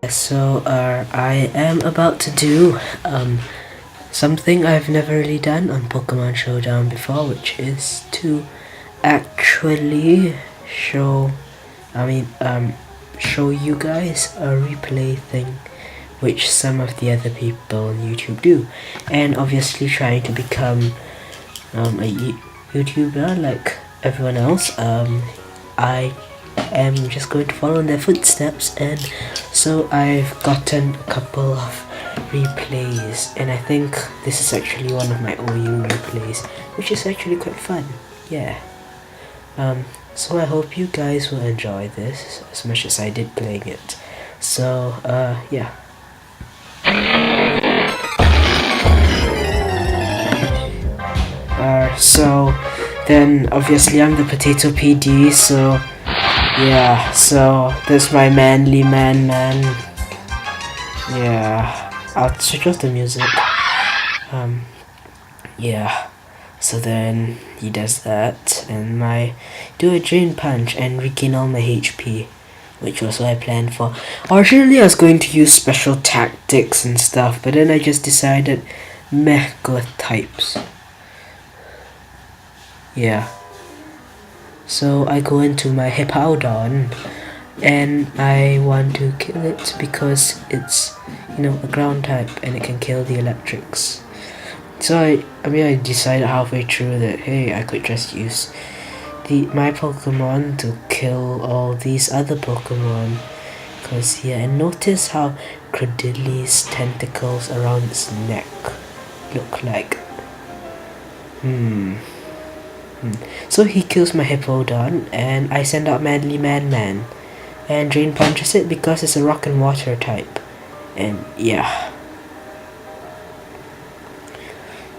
So I am about to do something I've never really done on Pokemon Showdown before, which is to actually show show you guys a replay thing which some of the other people on YouTube do, and obviously trying to become a YouTuber like everyone else. I am just going to follow in their footsteps, and so I've gotten a couple of replays, and I think this is actually one of my OU replays, which is actually quite fun. Yeah. So I hope you guys will enjoy this as much as I did playing it. So yeah. So then obviously I'm the Potato PD, so yeah, so that's my manly man. Yeah, I'll switch off the music. Yeah, so then he does that, and do a drain punch and regain all my HP, which was what I planned for. Originally I was going to use special tactics and stuff, but then I just decided, meh, go with types. Yeah. So I go into my Hippowdon, and I want to kill it because it's, a ground type and it can kill the electrics. So I decided halfway through that, hey, I could just use my Pokemon to kill all these other Pokemon. Cause yeah, and notice how Credilli's tentacles around its neck look like. So he kills my Hippowdon, and I send out Manly Man, and Drain punches it because it's a rock and water type. And yeah.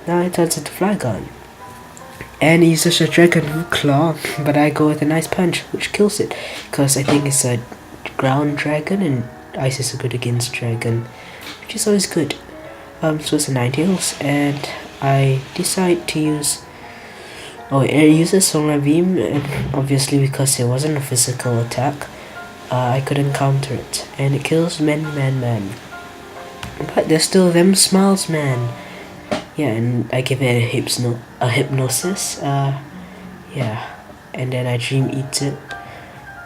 Now it turns into Flygon. And he uses a Dragon Claw, but I go with an Ice Punch, which kills it. Because I think it's a ground dragon, and ice is good against dragon, which is always good. So it's a Ninetales, and I decide to use... Oh, it uses Solar Beam, and obviously because it wasn't a physical attack, I couldn't counter it. And it kills Man. But there's still them smiles, man. Yeah, and I give it a hypnosis, yeah. And then I Dream Eat it,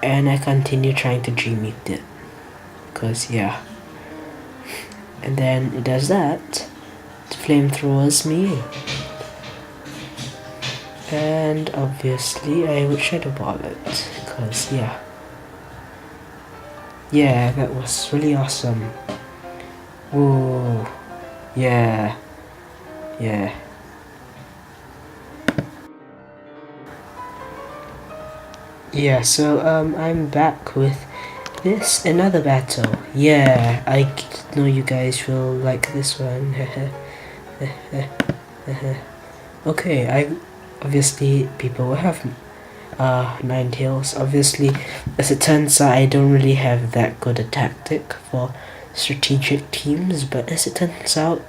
and I continue trying to Dream Eat it. Cause, yeah. And then it does that. It flamethrowers me. And obviously I would Shadow Ball it, cause yeah. Yeah, that was really awesome. Whoa. Yeah. Yeah, so I'm back with another battle. Yeah, I know you guys will like this one. Okay, obviously people will have Ninetales. Obviously, as it turns out, I don't really have that good a tactic for strategic teams, but as it turns out,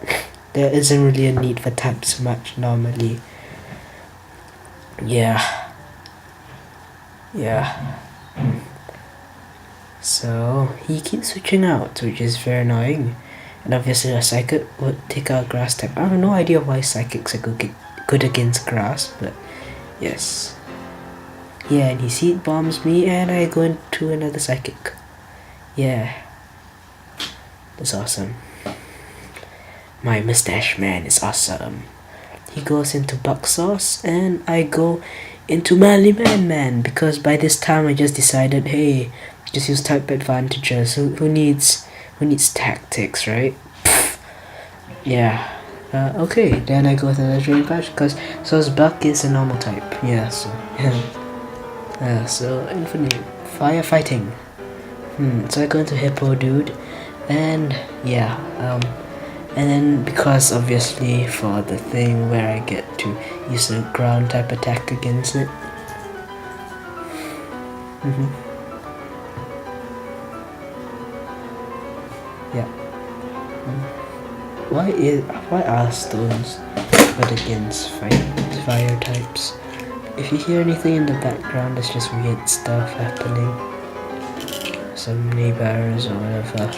there isn't really a need for types much normally. Yeah. So he keeps switching out, which is very annoying. And obviously a Psychic would take out Grass type. I have no idea why Psychics are good against Grass, but yes. Yeah, and he Seed Bombs me, and I go into another Psychic. Yeah. That's awesome. My Mustache Man is awesome. He goes into Buck Sauce, and I go into Manly Man, because by this time I just decided, hey, just use type advantages. Who needs tactics, right? Yeah. Okay, then I go with another Drain Punch, because Buck is a normal type. Yeah, so so Infinite Firefighting. So I go into Hippo Dude, and yeah, and then because obviously for the thing where I get to use a ground type attack against it. Yeah. Why are stones good against fire types? If you hear anything in the background, it's just weird stuff happening. some neighbors or whatever.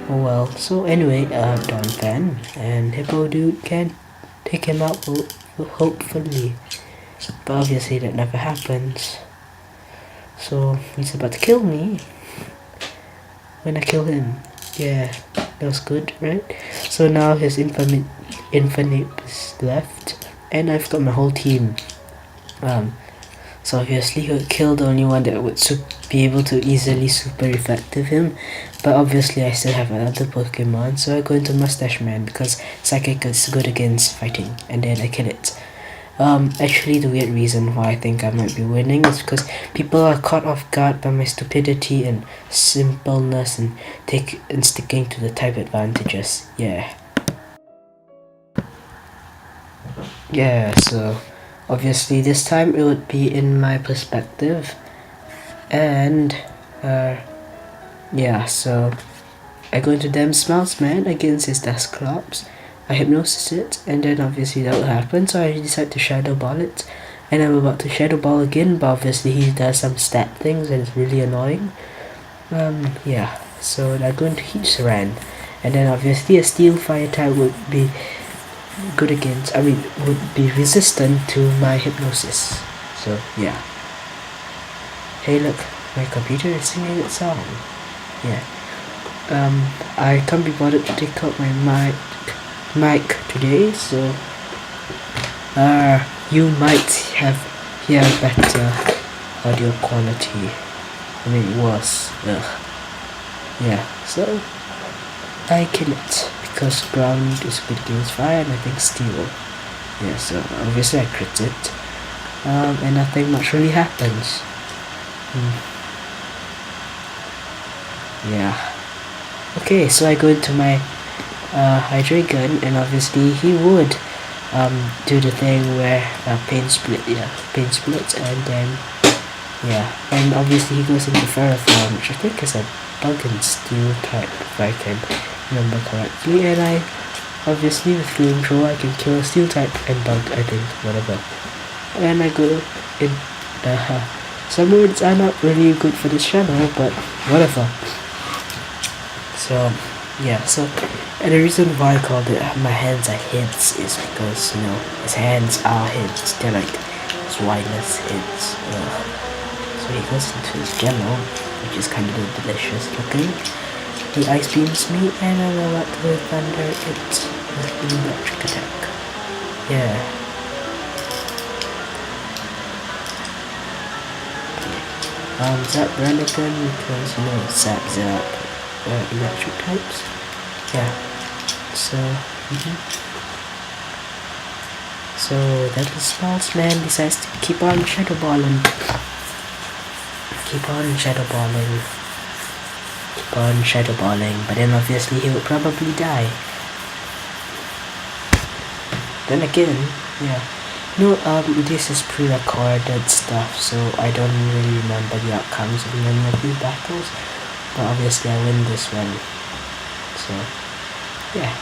Oh well. So anyway, Don Fan and Hippo Dude can take him out, hopefully. But obviously that never happens. So he's about to kill me when I kill him. Yeah, that was good, right? So now his infinite is left, and I've got my whole team. So obviously he would kill the only one that would be able to easily super effective him. But obviously I still have another Pokemon, so I go into Mustache Man because Psychic is good against fighting, and then I kill it. Actually the weird reason why I think I might be winning is because people are caught off guard by my stupidity and simpleness and sticking to the type advantages. Yeah, so obviously this time it would be in my perspective, and yeah, so I go into Dem Smiles Man against his Dusclops. I hypnosis it, and then obviously that will happen, so I decide to Shadow Ball it, and I'm about to Shadow Ball again, but obviously he does some stat things and it's really annoying. Yeah, so I go into Heatran, and then obviously a Steel Fire type would be good against, would be resistant to my hypnosis. So yeah. Hey look, my computer is singing its song. Yeah. I can't be bothered to take out my mic today, so you might hear better audio quality. Worse. Yeah, so I kill it because ground is good against fire and I think steel. Yeah, so obviously I crit it. And nothing much really happens. Yeah. Okay, so I go into my Hydreigon, and obviously he would do the thing where pain splits, and then and obviously he goes into Ferrothorn, which I think is a bug and steel type if I can remember correctly, and I obviously with Flamethrower I can kill a steel type and bug, I think, whatever. And I go in some words are not really good for this channel, but whatever. So yeah, so and the reason why I called it my hands are heads is because, you know, his hands are heads, they're like spineless heads. So he goes into his jello, which is kind of delicious looking. He ice beams me, and I'm about to thunder it with an electric attack. Yeah. Zap Renegade because, you know, Zap electric types. Yeah. So so that Smiles Man decides to keep on shadow balling, but then obviously he would probably die. Then again, yeah. No, this is pre-recorded stuff, so I don't really remember the outcomes of many of these battles, but obviously I win this one. So, yeah.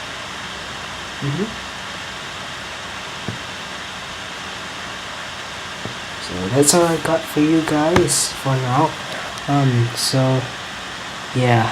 So that's all I got for you guys for now. So, yeah.